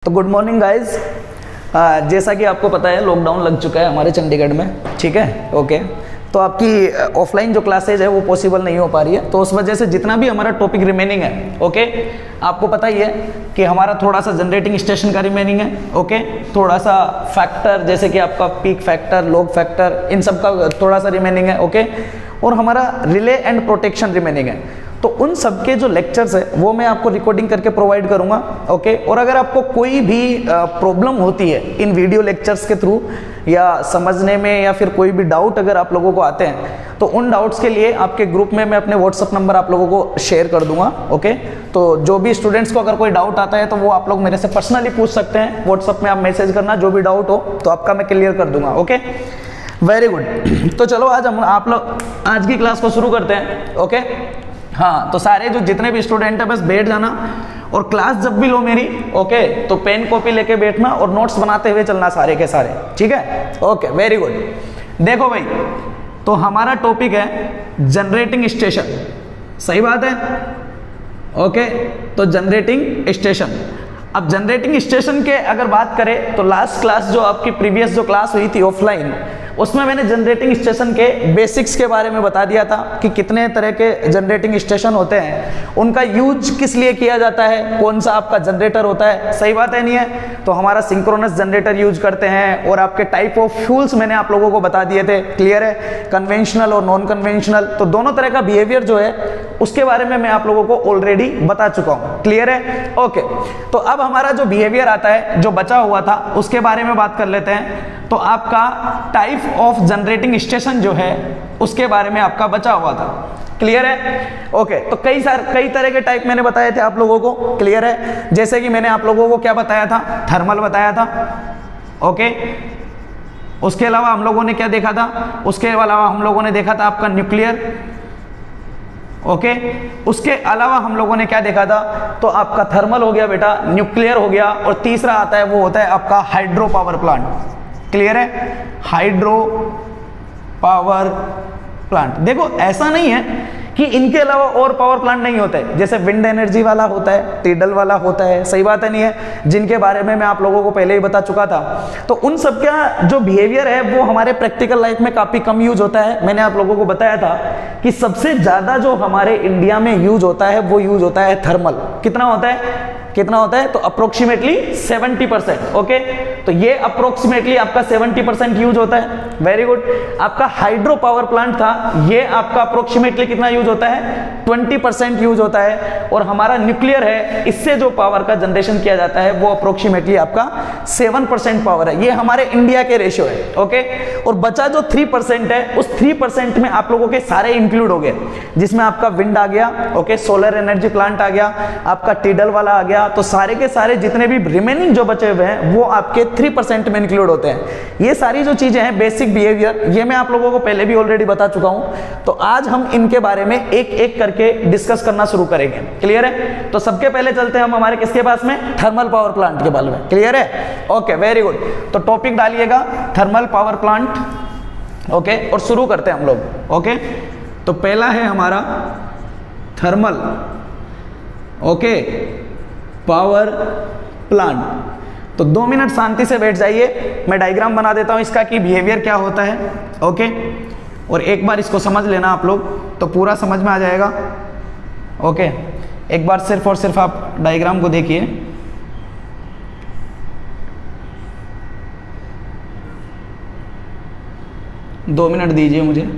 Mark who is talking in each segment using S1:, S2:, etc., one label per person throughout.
S1: तो good morning guys. जैसा कि आपको पता है लॉकडाउन लग चुका है हमारे चंडीगढ़ में, ठीक है। ओके, तो आपकी ऑफलाइन जो क्लासेज है वो पॉसिबल नहीं हो पा रही है, तो उस वजह से जितना भी हमारा टॉपिक रिमेनिंग है, ओके, आपको पता ही है कि हमारा थोड़ा सा जनरेटिंग स्टेशन का रिमेनिंग है, ओके, थोड़ा सा फैक्टर जैसे कि आपका पीक फैक्टर, लोड फैक्टर, इन सब का थोड़ा सा रिमेनिंग है, ओके, और हमारा रिले एंड प्रोटेक्शन रिमेनिंग है। तो उन सब के जो लेक्चर्स है वो मैं आपको रिकॉर्डिंग करके प्रोवाइड करूंगा, ओके। और अगर आपको कोई भी प्रॉब्लम होती है इन वीडियो लेक्चर्स के थ्रू या समझने में, या फिर कोई भी डाउट अगर आप लोगों को आते हैं, तो उन डाउट्स के लिए आपके ग्रुप में मैं अपने व्हाट्सअप नंबर आप लोगों को शेयर कर दूंगा, ओके। तो जो भी स्टूडेंट्स को अगर कोई डाउट आता है तो वो आप लोग मेरे से पर्सनली पूछ सकते हैं, व्हाट्सअप में आप मैसेज करना, जो भी डाउट हो तो आपका मैं क्लियर कर दूंगा, ओके। Very good. तो चलो आज हम आप लोग आज की क्लास को शुरू करते हैं, ओके। हाँ, तो सारे जो जितने भी स्टूडेंट है बस बैठ जाना, और क्लास जब भी लो मेरी, ओके, तो पेन कॉपी लेके बैठना और नोट्स बनाते हुए चलना सारे के सारे, ठीक है। Okay, very good. देखो भाई, तो हमारा टॉपिक है जनरेटिंग स्टेशन, सही बात है, ओके। तो जनरेटिंग स्टेशन, अब जनरेटिंग स्टेशन के अगर बात करें तो लास्ट क्लास जो आपकी प्रीवियस जो क्लास हुई थी ऑफलाइन, उसमें मैंने जनरेटिंग स्टेशन के बेसिक्स के बारे में बता दिया था कि कितने तरह के जनरेटिंग स्टेशन होते हैं, उनका यूज किस लिए किया जाता है, कौन सा आपका जनरेटर होता है, सही बात है नहीं है। तो हमारा सिंक्रोनस जनरेटर यूज करते हैं, और आपके टाइप ऑफ फ्यूल्स मैंने आप लोगों को बता दिए थे, क्लियर है, कन्वेंशनल और नॉन कन्वेंशनल। तो दोनों तरह का बिहेवियर जो है उसके बारे में मैं आप लोगों को ऑलरेडी बता चुका हूं, क्लियर है, ओके। तो अब हमारा जो बिहेवियर आता है जो बचा हुआ था उसके बारे में बात कर लेते हैं। तो आपका टाइप ऑफ जनरेटिंग स्टेशन जो है उसके बारे में आपका बचा हुआ था, क्लियर है, ओके। तो कई तरह के टाइप मैंने बताए थे आप लोगों को, क्लियर है। जैसे कि मैंने आप लोगों को क्या बताया था, थर्मल बताया था, ओके। उसके अलावा हम लोगों ने क्या देखा था, उसके अलावा हम लोगों ने देखा था आपका न्यूक्लियर, ओके। उसके अलावा हम लोगों ने क्या देखा था, तो आपका थर्मल हो गया बेटा, न्यूक्लियर हो गया, और तीसरा आता है वो होता है आपका हाइड्रो पावर प्लांट, क्लियर है, हाइड्रो पावर प्लांट। देखो ऐसा नहीं है कि इनके अलावा और पावर प्लांट नहीं होते, जैसे विंड एनर्जी वाला होता है, टीडल वाला होता है, सही बात है नहीं है, जिनके बारे में मैं आप लोगों को पहले ही बता चुका था। तो उन सब का जो बिहेवियर है वो हमारे प्रैक्टिकल लाइफ में काफी कम यूज होता है। मैंने आप लोगों को बताया था कि सबसे ज्यादा जो हमारे इंडिया में यूज होता है वो यूज होता है थर्मल। कितना होता है, कितना होता है, तो अप्रोक्सीमेटली 70%, ओके। तो ये अप्रोक्सीमेटली आपका 70% यूज होता है, वेरी गुड। आपका हाइड्रो पावर प्लांट था, ये आपका अप्रोक्सीमेटली कितना यूज होता है, 20% यूज होता है। और हमारा न्यूक्लियर है, इससे जो पावर का जनरेशन किया जाता है वो अप्रोक्सीमेटली आपका 7% पावर है। ये हमारे इंडिया के रेशियो है, ओके। और बचा जो 3% है, उस 3% में आप लोगों के सारे इंक्लूड हो गए, जिसमें आपका विंड आ गया, ओके, सोलर एनर्जी प्लांट आ गया, आपका टीडल वाला आ गया। तो सारे के सारे जितने भी रिमेनिंग जो बचे हुए हैं वो आपके 3% में इंक्लूड होते हैं। ये सारी जो चीजें हैं बेसिक बिहेवियर, ये मैं आप लोगों को पहले भी ऑलरेडी बता चुका हूं। तो आज हम इनके बारे में एक एक करके डिस्कस करना शुरू करेंगे, क्लियर है। तो सबके पहले चलते हैं हम हमारे किसके पास में, थर्मल पावर प्लांट के बारे में, क्लियर है, ओके, वेरी गुड। तो टॉपिक डालिएगा थर्मल पावर प्लांट, ओके, और शुरू करते हैं हम लोग, ओके। तो पहला है हमारा थर्मल, ओके, पावर प्लांट। तो 2 मिनट शांति से बैठ जाइए, मैं डायग्राम बना देता हूं इसका कि बिहेवियर क्या होता है, ओके। और एक बार इसको समझ लेना आप लोग, तो पूरा समझ में आ जाएगा, ओके। एक बार सिर्फ और सिर्फ आप डायग्राम को देखिए। दो मिनट दीजिए मुझे।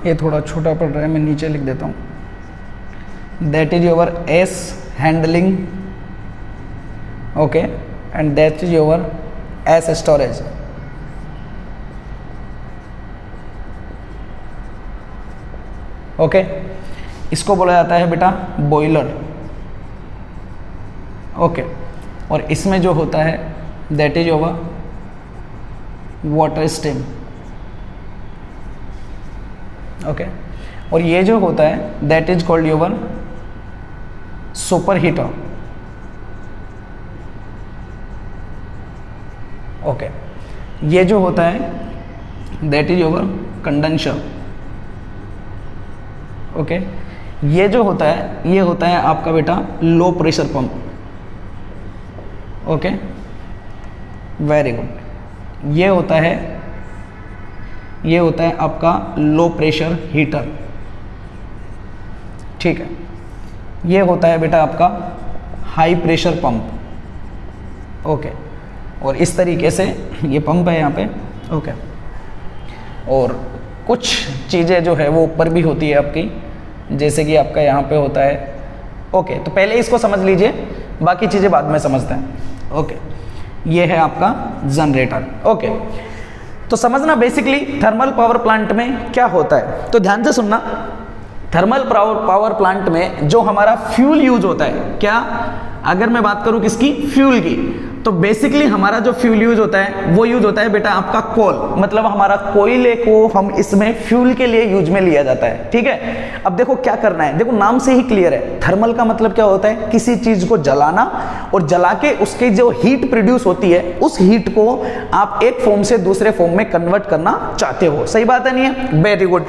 S1: ये थोड़ा छोटा पड़ रहा है, मैं नीचे लिख देता हूँ। That is your S handling, okay, and that is your S storage. Okay, इसको बोला जाता है बेटा बॉयलर। ओके, और इसमें जो होता है that is your water steam. Okay, और ये जो होता है that is called your super heater. Okay, ये जो होता है that is your condenser. Okay, ये जो होता है ये होता है आपका बेटा low pressure pump. Okay, very good. ये होता है आपका लो प्रेशर हीटर। ठीक है, ये होता है बेटा आपका हाई प्रेशर पंप। ओके, और इस तरीके से ये पंप है यहाँ पे। ओके, और कुछ चीज़ें जो है वो ऊपर भी होती है आपकी, जैसे कि आपका यहाँ पे होता है। ओके, तो पहले इसको समझ लीजिए, बाकी चीज़ें बाद में समझते हैं। ओके, ये है आपका जनरेटर। ओके, तो समझना बेसिकली थर्मल पावर प्लांट में क्या होता है, तो ध्यान से सुनना। थर्मल पावर प्लांट में जो हमारा फ्यूल यूज होता है, क्या, अगर मैं बात करूं किसकी, फ्यूल की, तो बेसिकली हमारा जो फ्यूल यूज होता है वो यूज होता है बेटा आपका कोल, मतलब हमारा कोयले को हम इसमें फ्यूल के लिए यूज में लिया जाता है। ठीक है, अब देखो क्या करना है, देखो नाम से ही क्लियर है, थर्मल का मतलब क्या होता है, किसी चीज को जलाना और जला के उसकी जो हीट प्रोड्यूस होती है उस हीट को आप एक फॉर्म से दूसरे फॉर्म में कन्वर्ट करना चाहते हो। सही बात है, नहीं है? वेरी गुड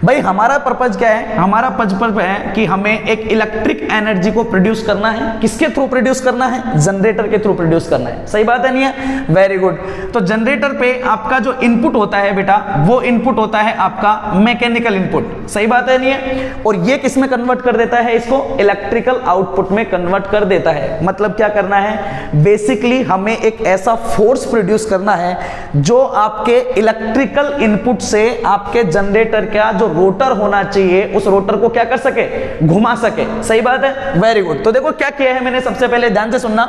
S1: भाई। हमारा पर्पज क्या है, हमारा पर्पज है कि हमें एक इलेक्ट्रिक एनर्जी को प्रोड्यूस करना है। किसके थ्रू प्रोड्यूस करना है, जनरेटर के थ्रू प्रोड्यूस करना है। सही बात है, नहीं है? Very good. तो जनरेटर पे आपका जो इनपुट होता है बेटा, वो इनपुट होता है आपका मैकेनिकल इनपुट। सही बात है, नहीं है? और ये किस में कन्वर्ट कर देता है, इसको इलेक्ट्रिकल आउटपुट में कन्वर्ट कर देता है। मतलब क्या करना है, बेसिकली हमें एक ऐसा फोर्स प्रोड्यूस करना है जो आपके इलेक्ट्रिकल इनपुट से आपके जनरेटर का जो रोटर होना चाहिए उस रोटर को क्या कर सके, घुमा सके। सही बात है, वेरी गुड। तो देखो क्या किया है मैंने, सबसे पहले ध्यान से सुनना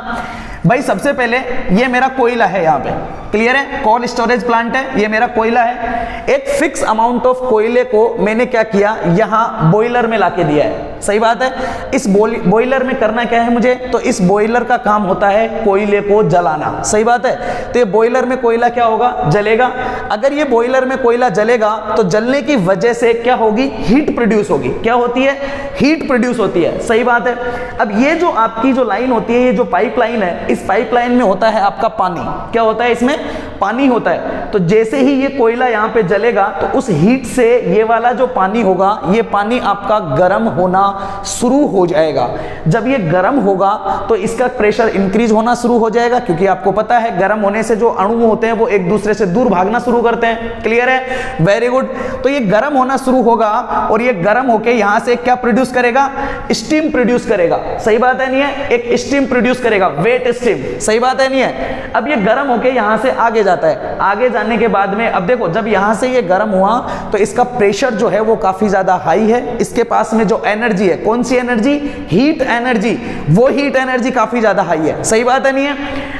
S1: भाई। सबसे पहले ये मेरा कोयला है, यहाँ पे क्लियर है, कोल स्टोरेज प्लांट है, ये मेरा कोयला है। एक फिक्स अमाउंट ऑफ कोयले को मैंने क्या किया, यहाँ बॉयलर में लाके दिया है। सही बात है। इस बॉयलर में करना क्या है मुझे, तो इस बॉयलर का काम होता है कोयले को जलाना। सही बात है। तो ये बॉयलर में कोयला क्या होगा, जलेगा। अगर ये बॉयलर में कोयला जलेगा तो जलने की वजह से क्या होगी, हीट प्रोड्यूस होगी। क्या होती है, हीट प्रोड्यूस होती है। सही बात है। अब ये जो आपकी जो लाइन होती है, ये जो पाइपलाइन है, इस पाइपलाइन में होता है आपका पानी। क्या होता है, इसमें पानी होता है। तो जैसे ही ये कोयला यहाँ पे जलेगा तो उस हीट से ये वाला जो पानी होगा, ये पानी आपका गर्म होना शुरू हो जाएगा। जब ये गर्म होगा तो इसका प्रेशर इंक्रीज होना शुरू हो जाएगा, क्योंकि आपको पता है गर्म होने से जो अणु होते हैं वो एक दूसरे से दूर भागना शुरू करते हैं। क्लियर है, वेरी गुड। तो ये गर्म होना शुरू होगा और ये गर्म होके यहां से क्या प्रोड्यूस करेगा, स्टीम प्रोड्यूस करेगा। सही बात है, नहीं है? एक स्टीम प्रोड्यूस करेगा, वेट स्टीम। सही बात है, नहीं है? अब ये गर्म होके यहां से आगे जाता है। आगे जाने के बाद में अब देखो, जब यहां से ये गर्म हुआ तो इसका प्रेशर जो है वो काफी ज्यादा हाई है। इसके पास में जो एनर्जी है, कौन सी एनर्जी, हीट एनर्जी, वो हीट एनर्जी काफी ज्यादा हाई है। सही बात है, नहीं है?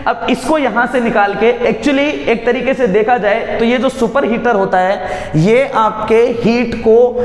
S1: अब इसको यहां से निकाल के, एक्चुअली एक तरीके से देखा जाए तो ये जो सुपर हीटर होता है ये आपके हीट को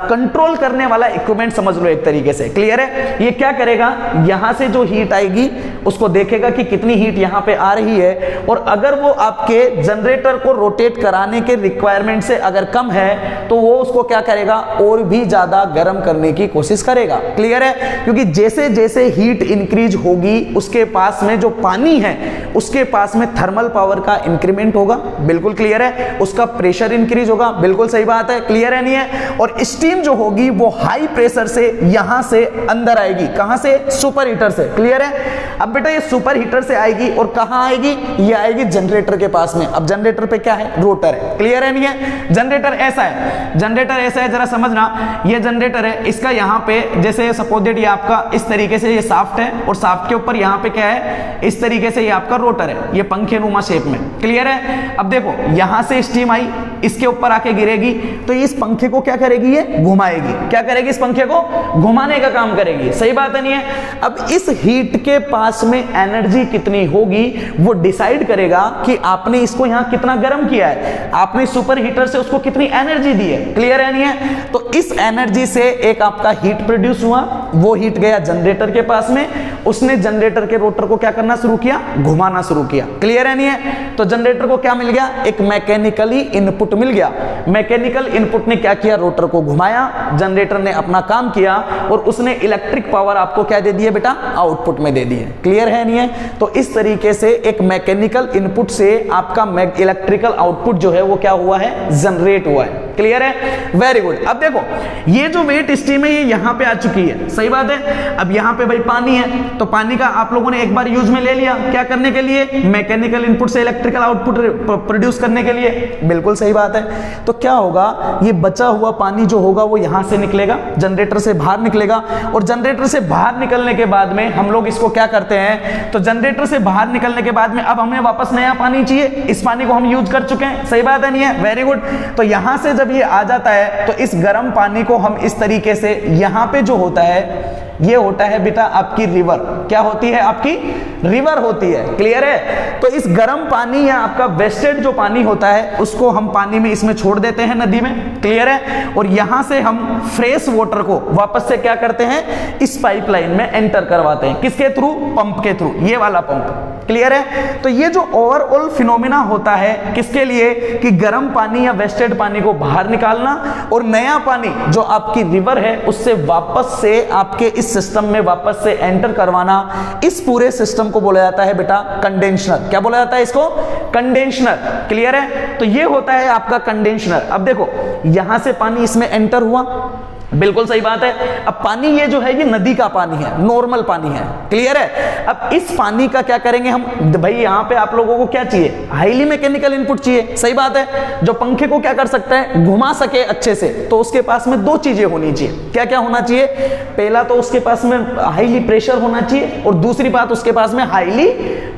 S1: कंट्रोल करने वाला इक्विपमेंट समझ लो एक तरीके से। क्लियर है? ये क्या करेगा, यहां से जो हीट आएगी उसको देखेगा कि कितनी हीट यहां पे आ रही है, और अगर वो आपके जनरेटर को रोटेट कराने के रिक्वायरमेंट से अगर कम है तो वो उसको क्या करेगा, और भी ज्यादा गर्म करने की कोशिश करेगा। क्लियर है? क्योंकि जैसे जैसे हीट इंक्रीज होगी उसके पास में जो पानी है उसके पास में थर्मल पावर का इंक्रीमेंट होगा। बिल्कुल क्लियर है। उसका प्रेशर इंक्रीज होगा। बिल्कुल सही बात है। क्लियर है, नहीं है? और स्टीम जो होगी वो हाई प्रेशर से यहां से अंदर आएगी। कहां से, सुपर हीटर से। क्लियर है? अब बेटा ये सुपर हीटर से आएगी और कहां आएगी, ये आएगी जनरेटर के पास में। अब जनरेटर पे क्या है, रोटर है। क्लियर है, नहीं है? जनरेटर ऐसा है, जनरेटर ऐसा है, जरा समझना। ये जनरेटर है, इसका यहां पे जैसे सपोज दैट ये आपका इस तरीके से ये शाफ्ट है और शाफ्ट के ऊपर यहां पे क्या है, इस तरीके से ये आपका रोटर है, ये पंखे नुमा शेप में। क्लियर है? अब देखो यहां से स्टीम आई, इसके ऊपर आके गिरेगी तो इस पंखे को क्या करेगी, ये घुमाएगी। क्या करेगी, इस पंखे को घुमाने का काम करेगी। सही बात है नहीं है। अब इस हीट के पास में एनर्जी कितनी होगी वो डिसाइड करेगा कि आपने इसको यहां कितना गर्म किया है, आपने सुपर हीटर से उसको कितनी एनर्जी दी है। क्लियर है नहीं है। तो इस एनर्जी से एक आपका हीट प्रोड्यूस हुआ, वो हीट गया जनरेटर के पास में, उसने जनरेटर के रोटर को क्या करना शुरू किया, घुमाना शुरू किया। क्लियर है नहीं है। तो जनरेटर को क्या मिल गया, एक मैकेनिकली इनपुट मिल गया। मैकेनिकल इनपुट ने क्या किया, रोटर को घुमाया, जनरेटर ने अपना काम किया और उसने इलेक्ट्रिक पावर आपको क्या दे दी है बेटा, आउटपुट में दे दी है। क्लियर है नहीं है। तो इस तरीके से एक मैकेनिकल इनपुट से आपका इलेक्ट्रिकल आउटपुट जो है वो क्या हुआ है, जनरेट हुआ है। क्लियर है, वेरी गुड। अब देखो ये जो वेट स्ट्रीम है ये यहां पे आ चुकी है। सही बात है। अब यहां पे भाई पानी है तो पानी का आप लोगों ने एक बार यूज में ले लिया, क्या करने के लिए, मैकेनिकल इनपुट से इलेक्ट्रिकल आउटपुट प्रोड्यूस करने के लिए। बिल्कुल सही बात है। तो क्या होगा, ये बचा हुआ पानी जो होगा वो यहां से निकलेगा, जनरेटर से बाहर निकलेगा और जनरेटर से बाहर निकलने के बाद में हम लोग इसको क्या करते हैं, तो जनरेटर से बाहर निकलने के बाद में अब हमें वापस नया पानी चाहिए, इस पानी को हम यूज कर चुके हैं। सही बात है नहीं है, वेरी गुड। तो यहां से जब ये आ जाता है तो इस गर्म पानी को हम इस तरीके से, यहां पे जो होता है ये होता है बेटा आपकी रिवर। क्या होती है, आपकी रिवर होती है। क्लियर है। तो इस गर्म पानी या आपका वेस्टेड जो पानी होता है उसको हम पानी में इसमें छोड़ देते हैं, नदी में। क्लियर है। और यहां से हम फ्रेश वाटर को वापस से क्या करते हैं, इस पाइपलाइन में एंटर करवाते हैं। किसके थ्रू, पंप के थ्रू, ये वाला पंप। क्लियर है। तो ये जो ओवरऑल फिनोमिना होता है किसके लिए, कि गर्म पानी या वेस्टेड पानी को बाहर निकालना और नया पानी जो आपकी रिवर है उससे वापस से आपके इस सिस्टम में वापस से एंटर करवाना, इस पूरे सिस्टम को बोला जाता है बेटा कंडेंसर। क्या बोला जाता है इसको, कंडेंसर। क्लियर है। तो ये होता है आपका कंडेंसर। अब देखो यहां से पानी इसमें एंटर हुआ, बिल्कुल सही बात है। अब पानी ये जो है ये नदी का पानी है, नॉर्मल पानी है। क्लियर है। अब इस पानी का क्या करेंगे हम, भाई यहां पे आप लोगों को क्या चाहिए, हाईली मैकेनिकल इनपुट चाहिए। सही बात है। जो पंखे को क्या कर सकता है, घुमा सके अच्छे से, तो उसके पास में दो चीजें होनी चाहिए। क्या क्या होना चाहिए, पहला तो उसके पास में हाईली प्रेशर होना चाहिए और दूसरी बात उसके पास में हाईली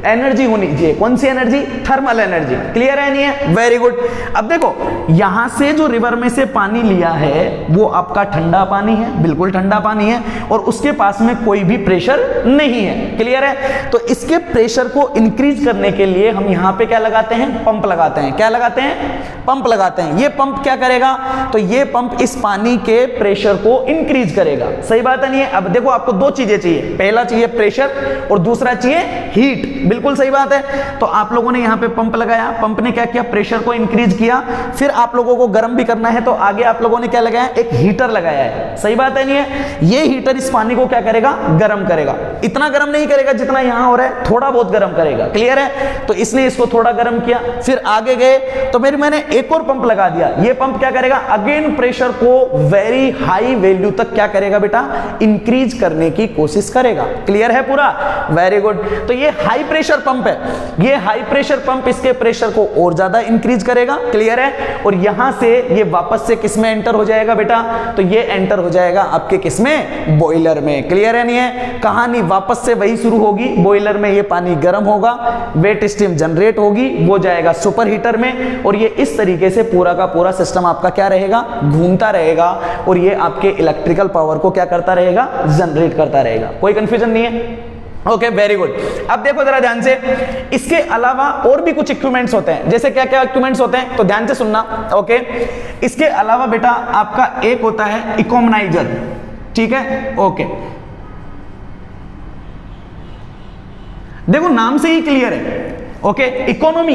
S1: एनर्जी होनी चाहिए। कौन सी एनर्जी, थर्मल एनर्जी। क्लियर है नहीं है, वेरी गुड। अब देखो यहां से जो रिवर में से पानी लिया है वो आपका ठंडा पानी है, बिल्कुल ठंडा पानी है और उसके पास में कोई भी प्रेशर नहीं है। क्लियर है। तो इसके प्रेशर को इंक्रीज करने के लिए हम यहां पे क्या लगाते हैं, पंप लगाते हैं। क्या लगाते हैं, पंप लगाते हैं। ये पंप क्या करेगा, तो ये पंप इस पानी के प्रेशर को इंक्रीज करेगा। सही बात है नहीं है। अब देखो आपको दो चीजें चाहिए, पहला चाहिए प्रेशर और दूसरा चाहिए हीट। बिल्कुल सही बात है। तो आप लोगों ने यहां पे पंप लगाया, पंप ने क्या किया, प्रेशर को इंक्रीज किया। फिर आप लोगों को गर्म भी करना है तो आगे आप लोगों ने क्या लगाया, एक हीटर लगाया है। सही बात है नहीं है। ये हीटर इस पानी को क्या करेगा, गर्म करेगा। इतना गर्म नहीं करेगा जितना यहां हो रहा है, थोड़ा बहुत गर्म करेगा। क्लियर है। तो इसने इसको थोड़ा गर्म किया, फिर आगे गए तो मैंने एक और पंप लगा दिया। ये पंप क्या करेगा, अगेन प्रेशर को वेरी हाई वैल्यू तक क्या करेगा बेटा, इंक्रीज करने की कोशिश करेगा। क्लियर है पूरा, वेरी गुड। तो ये हाई प्रेशर पंप है, ये हाई प्रेशर पंप इसके प्रेशर को और ज्यादा इंक्रीज करेगा। क्लियर है। और यहां से ये वापस से किस में एंटर हो जाएगा बेटा, तो ये एंटर हो जाएगा आपके किस में, बॉयलर में। क्लियर है नहीं है, कहानी वापस से वही शुरू होगी। बॉयलर में ये पानी गर्म होगा, वेट स्ट्रीम जनरेट होगी, वो जाएगा सुपर हीटर में और ये इस तरीके से पूरा का पूरा सिस्टम आपका क्या रहेगा, घूमता रहेगा और ये आपके इलेक्ट्रिकल पावर को क्या करता रहेगा, जनरेट करता रहेगा। कोई कंफ्यूजन नहीं है। Okay, very good. अब देखो जरा ध्यान से, इसके अलावा और भी कुछ इक्विपमेंट्स होते हैं। जैसे क्या क्या इक्विपमेंट्स होते हैं, तो ध्यान से सुनना। ओके, इसके अलावा बेटा आपका एक होता है इकोनोमाइजर। ठीक है। ओके, देखो नाम से ही क्लियर है। ओके, इकोनॉमी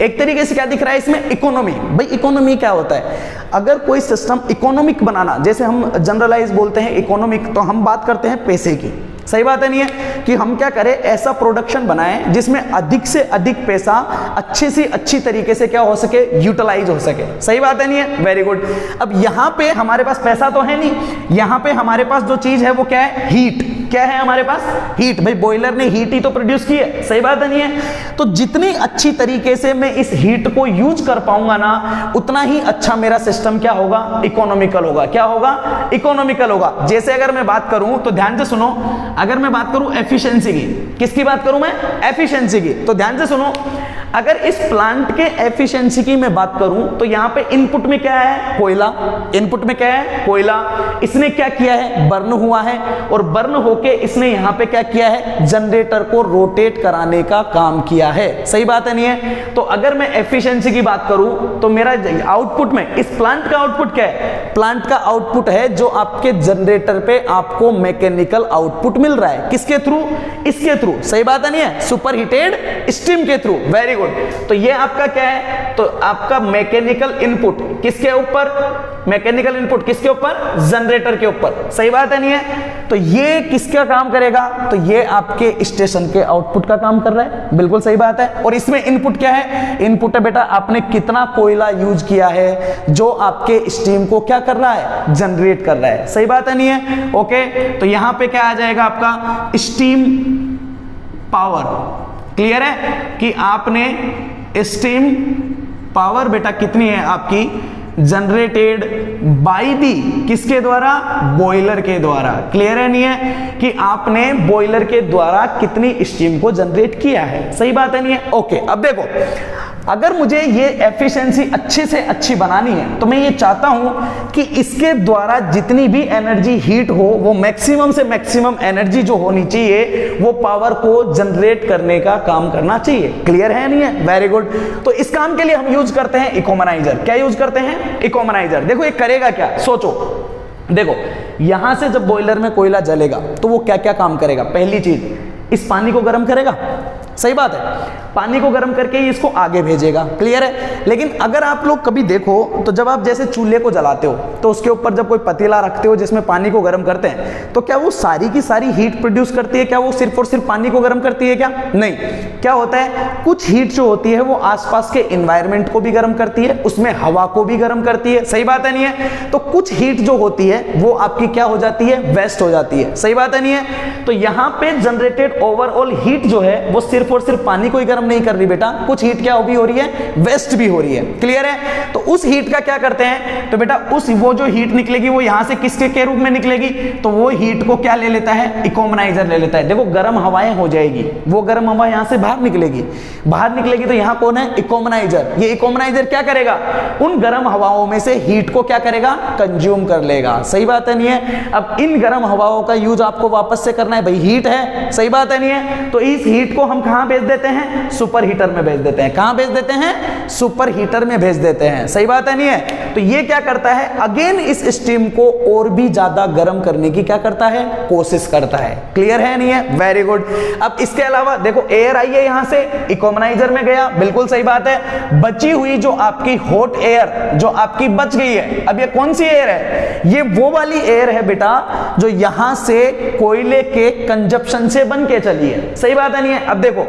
S1: एक तरीके से क्या दिख रहा है इसमें, इकोनॉमी। भाई इकोनॉमी क्या होता है, अगर कोई सिस्टम इकोनॉमिक बनाना, जैसे हम जनरलाइज बोलते हैं इकोनॉमिक, तो हम बात करते हैं पैसे की। सही बात है नहीं है, कि हम क्या करें, ऐसा प्रोडक्शन बनाएं जिसमें अधिक से अधिक पैसा अच्छे से अच्छी तरीके से क्या हो सके, यूटिलाइज हो सके। सही बात है नहीं है, वेरी गुड। अब यहां पे हमारे पास पैसा तो है नहीं, यहां पे हमारे पास जो चीज है वो क्या है, हीट। क्या है हमारे पास, हीट। भाई बॉयलर ने हीट ही तो प्रोड्यूस की है। सही बात है नहीं है। तो जितनी अच्छी तरीके से मैं इस हीट को यूज कर पाऊंगा ना, उतना ही अच्छा मेरा सिस्टम क्या होगा, इकोनॉमिकल होगा। क्या होगा, इकोनॉमिकल होगा। जैसे अगर मैं बात करूं तो ध्यान से सुनो, अगर मैं बात करूं एफिशिएंसी की, किसकी बात करूं मैं? एफिशिएंसी की। तो ध्यान से सुनो, अगर इस प्लांट के एफिशिएंसी की मैं बात करूं तो यहां पे इनपुट में क्या है? कोयला। इनपुट में क्या है? कोयला। इसने क्या किया है? बर्न हुआ है, और बर्न होके इसने यहां पे क्या किया है? जनरेटर को रोटेट कराने का काम किया है। सही बात है नहीं है? तो अगर मैं एफिशिएंसी की बात करूं तो मेरा आउटपुट में इस प्लांट का आउटपुट क्या है? प्लांट का आउटपुट है जो आपके जनरेटर पे आपको मैकेनिकल आउटपुट मिल रहा है। किसके थ्रू? इसके थ्रू। सही बात है नहीं है? सुपर हीटेड स्टीम के थ्रू। Very good. तो ये आपका क्या है? तो आपका मैकेनिकल इनपुट किसके ऊपर? मैकेनिकल इनपुट किसके ऊपर? जनरेटर के ऊपर। सही बात है नहीं है? तो ये किसका काम करेगा? तो ये आपके स्टेशन के आउटपुट का काम कर रहा है। बिल्कुल सही बात है। और इसमें इनपुट क्या है? इनपुट है बेटा आपने कितना कोयला यूज किया है जो आपके स्टीम को क्या कर रहा है? जनरेट कर रहा है। सही बात है नहीं है? ओके, तो यहां पे क्या आ जाएगा आपका? Steam power. क्लियर है कि आपने स्टीम पावर बेटा कितनी है आपकी? जनरेटेड बाय दी, किसके द्वारा? बॉयलर के द्वारा। क्लियर है नहीं है कि आपने बॉयलर के द्वारा कितनी स्टीम को जनरेट किया है। सही बात है नहीं है? ओके, अब देखो, अगर मुझे ये एफिशिएंसी अच्छे से अच्छी बनानी है तो मैं ये चाहता हूं कि इसके द्वारा जितनी भी एनर्जी हीट हो वो मैक्सिमम से मैक्सिमम एनर्जी जो होनी चाहिए वो पावर को जनरेट करने का काम करना चाहिए। क्लियर है नहीं है? Very good. तो इस काम के लिए हम यूज करते हैं इकोमनाइजर। क्या यूज करते हैं? इकोमनाइजर। देखो ये करेगा क्या, सोचो। देखो यहां से जब बॉयलर में कोयला जलेगा तो वो क्या क्या काम करेगा? पहली चीज, इस पानी को गर्म करेगा। सही बात है, पानी को गर्म करके ही इसको आगे भेजेगा। क्लियर है? लेकिन अगर आप लोग कभी देखो तो जब आप जैसे चूल्हे को जलाते हो तो उसके ऊपर जब कोई पतीला रखते हो जिसमें पानी को गर्म करते हैं तो क्या वो सारी की सारी हीट प्रोड्यूस करती है? क्या वो सिर्फ और सिर्फ पानी को गर्म करती है? क्या नहीं। क्या होता है, कुछ हीट जो होती है वो आसपास के एनवायरनमेंट को भी गर्म करती है, उसमें हवा को भी गर्म करती है। सही बात है नहीं है? तो कुछ हीट जो होती है वो आपकी क्या हो जाती है? वेस्ट हो जाती है। सही बात है नहीं है? तो यहां पे जनरेटेड ओवरऑल हीट जो है वो सिर्फ और सिर्फ पानी को ही गर्म नहीं कर रही बेटा, कुछ हीट क्या भी हो रही है? वेस्ट भी हो रही है। क्लियर है? तो उस हीट का क्या करते हैं? तो बेटा वो जो हीट निकलेगी वो यहां से किसके के रूप में निकलेगी? तो वो हीट को क्या ले लेता है? इकोमनाइजर ले लेता है। देखो गर्म हवाएं हो जाएगी, वो गर्म हवा यहां से बाहर निकलेगी। बाहर निकलेगी तो यहां कौन है? इकोमनाइजर। ये इकोमनाइजर क्या करेगा? उन गर्म हवाओं में से हीट को क्या करेगा? कंज्यूम कर लेगा। सही बात है नहीं है? अब इन गर्म हवाओं का यूज आपको वापस से करना है, भाई हीट है। सही बात है नहीं है? तो इस हीट को हम कहां भेज देते हैं? सुपर हीटर में भेज देते हैं। कहां भेज देते हैं? सुपर हीटर में भेज देते हैं। सही बात है नहीं है? तो ये क्या करता है? अगेन इस स्टीम को और भी ज्यादा गर्म करने की क्या करता है? कोशिश करता है। क्लियर है नहीं है? Very good. अब इसके अलावा देखो एयर आई है यहां से, इकोमनाइजर में गया। बिल्कुल सही बात है। बची हुई जो आपकी हॉट एयर जो आपकी बच गई है, अब ये कौन सी एयर है? ये वो वाली एयर है बेटा जो यहां से कोयले के कंजप्शन से बन के चली है। सही बात है नहीं है? अब देखो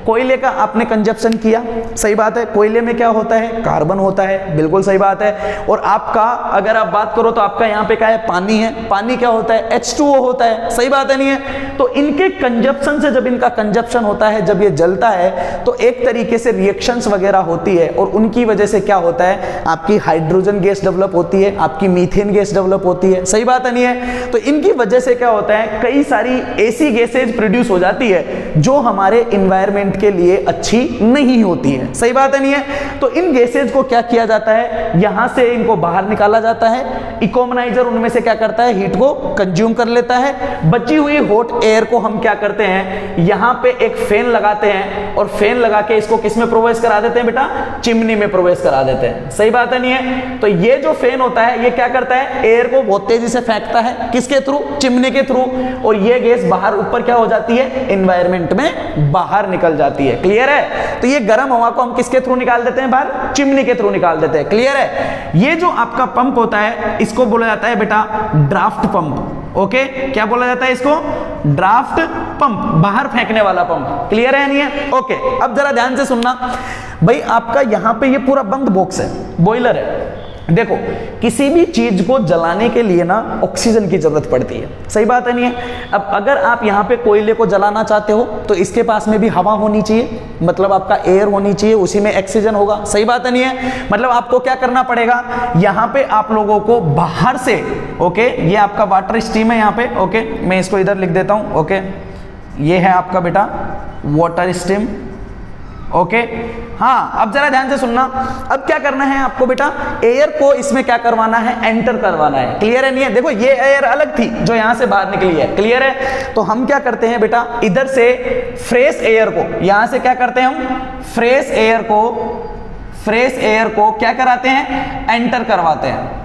S1: कोयले का आपने कंजप्शन किया। सही बात है? कोयले में क्या होता है? कार्बन होता है। बिल्कुल सही बात है। और आपका अगर आप बात करो तो आपका यहां पे क्या है? पानी है। पानी क्या होता है? H2O होता है। सही बात है नहीं है? तो इनके कंजप्शन से जब इनका कंजप्शन होता है, जब ये जलता है तो एक तरीके से रिएक्शंस वगैरह होती है और उनकी वजह से क्या होता है? आपकी हाइड्रोजन गैस डेवलप होती है, आपकी मीथेन गैस डेवलप होती है। सही बात है नहीं है? तो इनकी वजह से क्या होता है? कई सारी ऐसी गैसेज प्रोड्यूस हो जाती है जो हमारे एनवायरनमेंट के लिए अच्छी नहीं होती है। सही बात है नहीं है? तो इन गैसेज को क्या किया जाता है? यहां से इनको बाहर निकाला जाता है। इकोमनाइजर उनमें से क्या करता है? हीट को कंज्यूम कर लेता है। बची हुई हॉट एयर को हम क्या करते हैं? यहां पे एक फैन लगाते हैं और फैन लगा के इसको किस में प्रवेश करा देते हैं बेटा? चिमनी में प्रवेश करा देते हैं। सही बात है नहीं है? तो ये जो फैन होता है ये क्या करता है? एयर को बहुत तेजी से फेंकता है। किसके थ्रू? चिमनी के थ्रू। और ये गैस बाहर ऊपर क्या हो जाती है? एनवायरनमेंट में बाहर निकल जाती है। क्लियर है? तो ये गर्म हवा को हम किसके थ्रू निकाल देते हैं? बाहर चिमनी के थ्रू निकाल देते हैं। क्लियर है? ये जो आपका पंप होता है इसको बोला जाता है बेटा ड्राफ्ट पंप। ओके, क्या बोला जाता है इसको? ड्राफ्ट पंप, बाहर फेंकने वाला पंप। क्लियर है नहीं है? ओके, अब जरा ध्यान से सुनना भाई। आपका यहां पे ये पूरा बंद बॉक्स है, बॉयलर है। देखो किसी भी चीज को जलाने के लिए ना ऑक्सीजन की जरूरत पड़ती है, सही बात है नहीं है। अब अगर आप यहाँ पे कोयले को जलाना चाहते हो तो इसके पास में भी हवा होनी चाहिए, मतलब आपका एयर होनी चाहिए, उसी में ऑक्सीजन होगा, सही बात है नहीं है। मतलब आपको क्या करना पड़ेगा, यहाँ पे आप लोगों को बाहर से, ओके, ये आपका वाटर स्ट्रीम है यहाँ पे, ओके, मैं इसको इधर लिख देता हूँ, ओके, ये है आपका बेटा वाटर स्ट्रीम, ओके। हाँ, अब जरा ध्यान से सुनना, अब क्या करना है आपको बेटा, एयर को इसमें क्या करवाना है, एंटर करवाना है, क्लियर है नहीं है। देखो ये एयर अलग थी जो यहां से बाहर निकली है, क्लियर है। तो हम क्या करते हैं बेटा, इधर से फ्रेश एयर को, यहां से क्या करते हैं हम, फ्रेश एयर को क्या कराते हैं, एंटर करवाते हैं।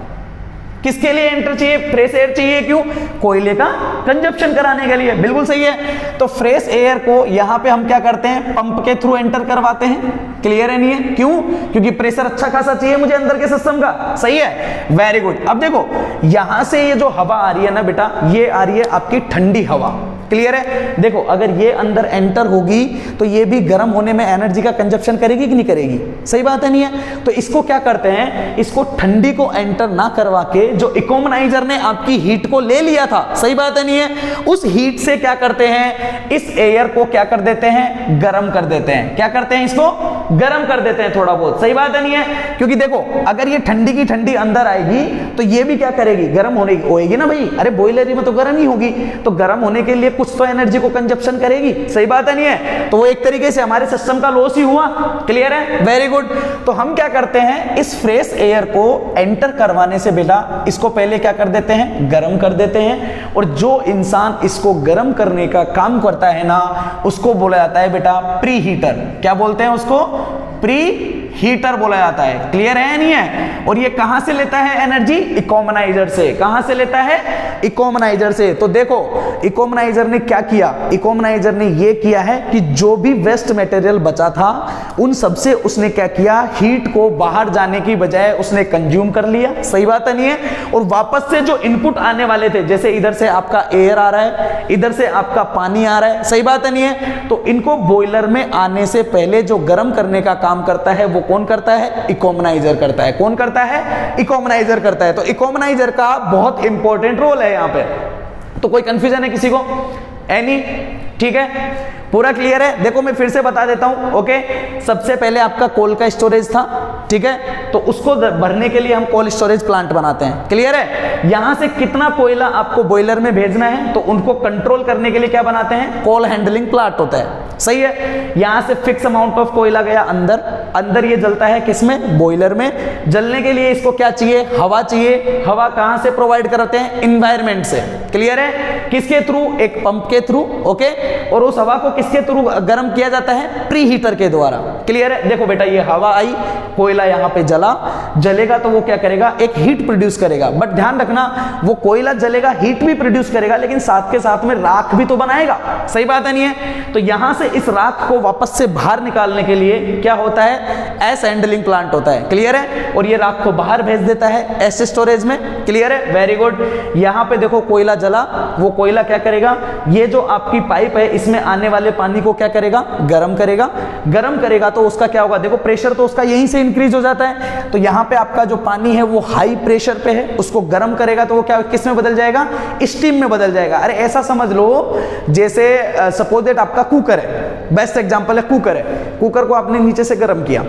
S1: किसके लिए एंटर चाहिए, फ्रेश एयर चाहिए, क्यों, कोयले का कंजप्शन कराने के लिए, बिल्कुल सही है। तो फ्रेश एयर को यहां पे हम क्या करते हैं, पंप के थ्रू एंटर करवाते हैं, क्लियर है नहीं है, क्यों, क्योंकि प्रेशर अच्छा खासा चाहिए मुझे अंदर के सिस्टम का, सही है, वेरी गुड। अब देखो यहां से ये जो हवा आ रही है ना बेटा, ये आ रही है आपकी ठंडी हवा, क्लियर है। देखो अगर ये अंदर एंटर होगी तो ये भी गर्म होने में एनर्जी का कंजप्शन करेगी कि नहीं करेगी, सही बात है नहीं है। तो इसको क्या करते हैं, इसको ठंडी को एंटर ना करवा के जो इकोमनाइजर ने आपकी हीट को ले लिया था, सही बात है नहीं है, उस हीट से क्या करते हैं, इस एयर को क्या कर देते हैं, गर्म कर देते हैं। क्या करते हैं, इसको गर्म कर देते हैं थोड़ा बहुत, सही बात है नहीं है। क्योंकि देखो अगर ये ठंडी की ठंडी अंदर आएगी तो ये भी क्या करेगी, गर्म होएगी ना भाई, अरे बॉयलर में तो गर्म ही होगी, तो गर्म होने के लिए कुछ तो एनर्जी को कंजप्शन करेगी, सही बात है नहीं है। तो वो एक तरीके से हमारे सिस्टम का लॉस ही हुआ, क्लियर है, वेरी गुड। तो हम क्या करते हैं, इस फ्रेश एयर को एंटर करवाने से बेटा इसको पहले क्या कर देते हैं, गर्म कर देते हैं। और जो इंसान इसको गर्म करने का काम करता है ना, उसको बोला जाता है बेटा प्री हीटर। क्या बोलते हैं उसको, प्री हीटर बोला जाता है, क्लियर है नहीं है। और ये कहां से लेता है एनर्जी, इकोमनाइजर से। कहां से लेता है, इकोमनाइजर से। तो देखो इकोमनाइजर ने क्या किया, इकोमनाइजर ने ये किया है कि जो भी वेस्ट मटेरियल बचा था उन सबसे उसने क्या किया, हीट को बाहर जाने की बजाय उसने कंज्यूम कर लिया, सही बात है नहीं है। और वापस से जो इनपुट आने वाले थे, जैसे इधर से आपका एयर आ रहा है, इधर से आपका पानी आ रहा है, सही बात है नहीं है। तो इनको बॉयलर में आने से पहले जो गर्म करने का काम करता है वो कौन करता है, इकोमनाइजर करता है। कौन करता है, इकोमनाइजर करता है। तो इकोमनाइजर का बहुत इंपॉर्टेंट रोल है यहां पे। तो कोई कंफ्यूजन है किसी को, एनी, ठीक है, पूरा क्लियर है। देखो मैं फिर से बता देता हूं, ओके। सबसे पहले आपका कोल का स्टोरेज था, ठीक है, तो उसको भरने के लिए हम कोल स्टोरेज प्लांट बनाते हैं, क्लियर है। यहां से कितना कोयला आपको बॉयलर में भेजना है तो उनको कंट्रोल करने के लिए क्या बनाते हैं, कोल हैंडलिंग प्लांट होता है, सही है। यहां से फिक्स अमाउंट ऑफ कोयला गया अंदर ये जलता है किसमें, बॉयलर में। जलने के लिए इसको क्या चाहिए, हवा चाहिए। हवा कहां से प्रोवाइड करते हैं, एनवायरमेंट से, क्लियर है। किसके थ्रू, एक पंप के थ्रू, ओके। और उस हवा को किसके थ्रू गर्म किया जाता है, प्री हीटर के द्वारा, क्लियर है। देखो बेटा ये हवा आई, कोयला यहां पे जलेगा तो वो क्या करेगा, एक हीट प्रोड्यूस करेगा। बट ध्यान रखना वो कोयला जलेगा, हीट भी प्रोड्यूस करेगा, लेकिन साथ के साथ में राख भी तो बनाएगा, सही बात है नहीं है। तो यहां से इस राख को वापस से बाहर निकालने के लिए क्या होता है, एस हैंडलिंग प्लांट होता है, क्लियर है। और ये राख को बाहर भेज देता है एस स्टोरेज में, क्लियर है, वेरी गुड। यहां पे देखो कोयला जला, वो कोयला क्या करेगा, ये जो आपकी पाइप है इसमें आने वाले पानी को क्या करेगा, गर्म करेगा। गर्म करेगा तो उसका क्या होगा, देखो प्रेशर तो उसका यहीं से इंक्रीज हो जाता है। तो यहां पे आपका जो पानी है वो हाई प्रेशर पे है, उसको गर्म करेगा तो वो क्या किस में बदल जाएगा, स्टीम में बदल जाएगा। अरे ऐसा समझ लो जैसे सपोज दैट आपका कुकर है, बेस्ट एग्जांपल है कुकर है। कुकर को आपने नीचे से गर्म किया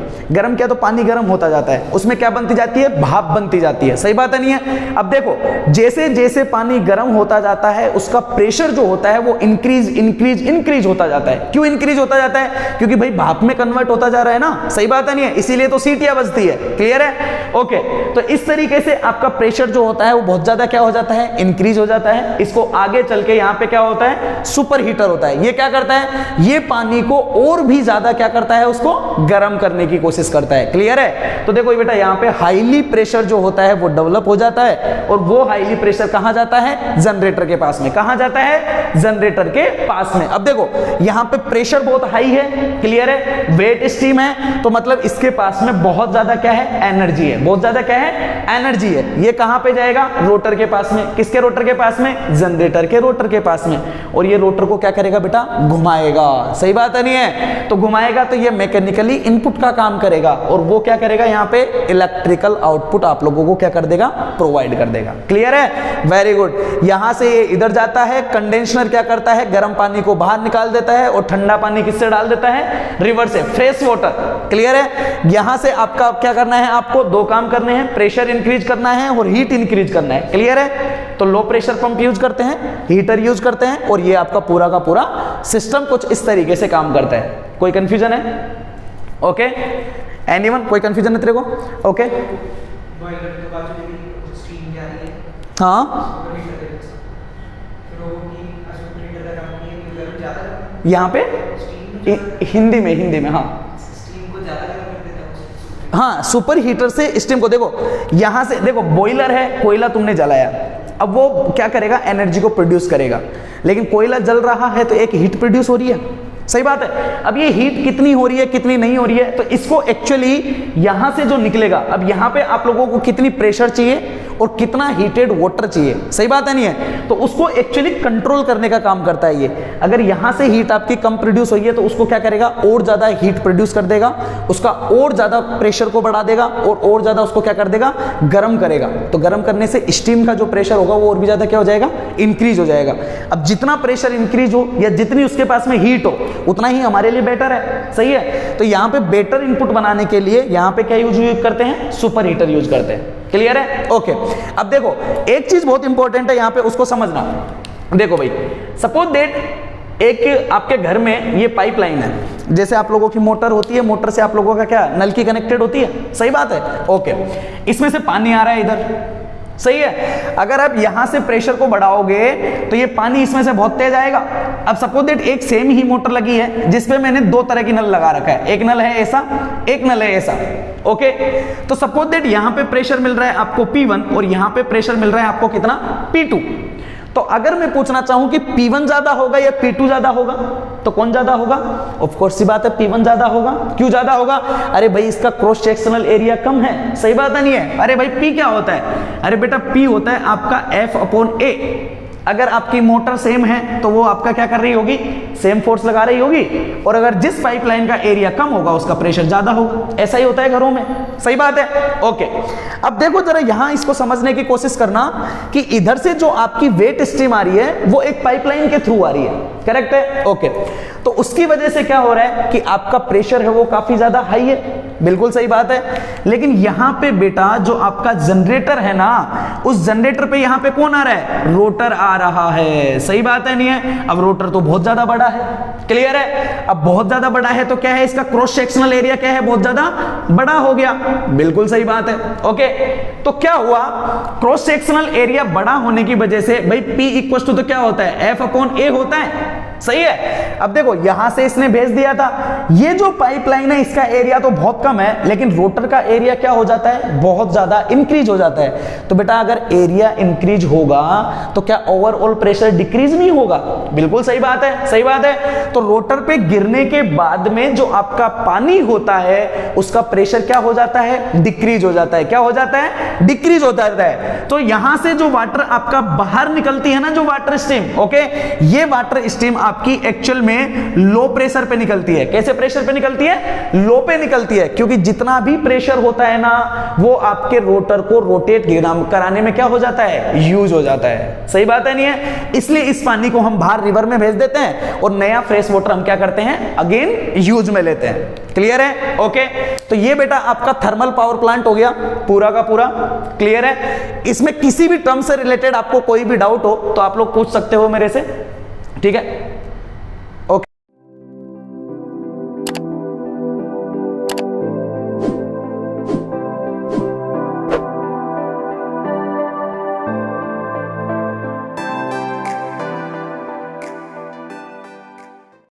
S1: तो पानी गर्म होता जाता है, उसमें क्या बनती जाती है, भाप बनती जाती है, सही बात है नहीं है। अब देखो जैसे जैसे पानी गर्म होता जाता है उसका प्रेशर जो होता है वो इंक्रीज होता जाता है। क्यों इंक्रीज होता जाता है, क्योंकि भाई भाप में कन्वर्ट होता जा रहा है ना, सही बात है नहीं है, इसीलिए तो सीटियां बजती है, क्लियर है, ओके। तो इस तरीके से आपका प्रेशर जो होता है वो बहुत ज्यादा क्या हो जाता है, इंक्रीज हो जाता है। इसको आगे चल के यहां पे क्या होता है, सुपर हीटर होता है। ये क्या करता है, ये पानी को और भी ज्यादा क्या करता है, उसको गर्म करने की कोशिश करता है, क्लियर है। तो देखो बेटा यहाँ पे हाईली प्रेशर जो होता है वो डेवलप हो जाता है, और वो हाईली प्रेशर कहां जाता है, जनरेटर के पास में। कहां जाता है, जनरेटर के पास में। अब देखो यहाँ पे प्रेशर बहुत हाई है, क्लियर है, वेट स्टीम है, तो मतलब इसके पास में बहुत ज्यादा क्या है, एनर्जी है, बहुत ज्यादा क्या है, एनर्जी है। ये कहां पे जाएगा, रोटर के पास में। किसके रोटर के पास में, जनरेटर के रोटर के पास में। और ये रोटर को क्या करेगा बेटा, घुमाएगा, सही बात है नहीं है? तो घुमाएगा तो ये मैकेनिकली इनपुट का काम करेगा और वो क्या करेगा, यहाँ पे इलेक्ट्रिकल आउटपुट आप लोगों को क्या कर देगा, प्रोवाइड कर देगा। क्लियर है? Very good. यहां से ये इधर जाता है, कंडेंसर क्या करता है, गर्म पानी को बाहर निकाल देता है और ठंडा पानी किससे डाल देता है, रिवर से, फ्रेश वाटर। क्लियर है? यहां से आपका क्या करना है, आपको दो काम करने हैं, प्रेशर इंक्रीज करना है और हीट इंक्रीज करना है। क्लियर है? तो लो प्रेशर पंप यूज करते हैं, हीटर यूज करते हैं और ये आपका पूरा का पूरा सिस्टम कुछ इस तरीके से काम करता है। कोई कंफ्यूजन है? ओके, एनीवन, कोई कंफ्यूजन है तेरे को? ओके, हाँ, यहाँ पे हिंदी में हाँ, सुपर हीटर से स्टीम को, देखो यहां से, देखो बॉयलर है, कोयला तुमने जलाया, अब वो क्या करेगा, एनर्जी को प्रोड्यूस करेगा, लेकिन कोयला जल रहा है तो एक हीट प्रोड्यूस हो रही है, सही बात है। अब ये हीट कितनी हो रही है, कितनी नहीं हो रही है, तो इसको एक्चुअली यहां से जो निकलेगा, अब यहां पे आप लोगों को कितनी प्रेशर चाहिए और कितना हीटेड वाटर चाहिए, सही बात है नहीं है? तो उसको एक्चुअली कंट्रोल करने का काम करता है ये। अगर यहां से हीट आपकी कम प्रोड्यूस हुई है तो उसको क्या करेगा, और ज्यादा हीट प्रोड्यूस कर देगा, उसका और ज्यादा प्रेशर को बढ़ा देगा और ज्यादा उसको क्या कर देगा, गर्म करेगा। तो गर्म करने से स्टीम का जो प्रेशर होगा वो और भी ज्यादा क्या हो जाएगा, इंक्रीज हो जाएगा। अब जितना प्रेशर इंक्रीज हो या जितनी उसके पास में हीट हो उतना ही हमारे लिए बेटर है, सही है? तो यहाँ पे बेटर इनपुट बनाने के लिए यहाँ पे क्या यूज करते हैं, सुपर हीटर यूज करते हैं। क्लियर है? ओके। अब देखो एक चीज बहुत इंपॉर्टेंट है यहाँ पे, उसको समझना। देखो भाई, सपोज दैट एक आपके घर में ये पाइपलाइन है, जैसे आप लोगों की मोटर होती है, मोटर से आप लोगों का क्या नल की कनेक्टेड होती है, सही बात है? ओके, इसमें से पानी आ रहा है इधर, सही है? अगर आप यहां से प्रेशर को बढ़ाओगे तो ये पानी इसमें से बहुत तेज आएगा। अब सपोज दैट एक सेम ही मोटर लगी है जिसपे मैंने दो तरह की नल लगा रखा है, एक नल है ऐसा, एक नल है ऐसा। ओके, तो सपोज दैट यहां पे प्रेशर मिल रहा है आपको P1 और यहां पे प्रेशर मिल रहा है आपको कितना, P2। तो अगर मैं पूछना चाहूं कि P1 ज्यादा होगा या P2 ज्यादा होगा, तो कौन ज्यादा होगा? ऑफ कोर्स सी बात है, P1 ज्यादा होगा। क्यों ज्यादा होगा? अरे भाई इसका क्रॉस सेक्शनल एरिया कम है, सही बात है नहीं है? अरे भाई P क्या होता है? अरे बेटा P होता है आपका F/A। अगर आपकी मोटर सेम है तो वो आपका क्या कर रही होगी, सेम फोर्स लगा रही होगी, और अगर जिस पाइपलाइन का एरिया कम होगा उसका प्रेशर ज्यादा होगा। ऐसा ही होता है घरों में, सही बात है? ओके, अब देखो जरा यहां इसको समझने की कोशिश करना कि इधर से जो आपकी वेट स्ट्रीम आ रही है वो एक पाइपलाइन के थ्रू आ रही है, करेक्ट है? ओके, तो उसकी वजह से क्या हो रहा है कि आपका प्रेशर है वो काफी ज्यादा हाई है, बिल्कुल सही बात है। लेकिन यहां पे बेटा जो आपका जनरेटर है ना, उस जनरेटर पे यहां पे कौन आ रहा है, रोटर आ रहा है, सही बात है नहीं है? अब रोटर तो बहुत ज्यादा बड़ा है, क्लियर है? अब बहुत ज्यादा बड़ा है तो क्या है, इसका क्रॉस सेक्शनल एरिया क्या है, बहुत ज्यादा बड़ा हो गया, बिल्कुल सही बात है। ओके, तो क्या हुआ, क्रॉस सेक्शनल एरिया बड़ा होने की वजह से भाई P इक्वल टू तो क्या होता है, F/A होता है, सही है? अब देखो यहां से इसने भेज दिया था, ये जो पाइपलाइन है इसका एरिया तो बहुत कम है, लेकिन रोटर का एरिया क्या हो जाता है, बहुत ज्यादा इंक्रीज हो जाता है। तो बेटा अगर एरिया इंक्रीज होगा तो क्या ओवरऑल प्रेशर डिक्रीज नहीं होगा? बिल्कुल सही बात है, सही बात है। तो रोटर पे गिरने के बाद में जो आपका पानी होता है उसका प्रेशर क्या हो जाता है, डिक्रीज हो जाता है। क्या हो जाता है, डिक्रीज हो जाता है। तो यहां से जो वाटर आपका बाहर निकलती है ना, जो वाटर स्ट्रीम, ओके, ये वाटर स्ट्रीम आपकी एक्चुअल में लो प्रेशर पे निकलती है। कैसे प्रेशर पे निकलती है, लो पे निकलती है, क्योंकि जितना भी प्रेशर होता है ना वो आपके रोटर को रोटेट कराने में क्या हो जाता है, यूज हो जाता है, सही बात है नहीं है? इसलिए इस पानी को हम बाहर रिवर में भेज देते हैं और नया फ्रेश वाटर हम क्या करते हैं, अगेन यूज में लेते हैं। क्लियर है? ओके, तो ये बेटा आपका थर्मल पावर प्लांट हो गया पूरा का पूरा, क्लियर है? इसमें किसी भी टर्म से रिलेटेड आपको कोई भी डाउट हो तो आप लोग पूछ सकते हो मेरे से, ठीक है?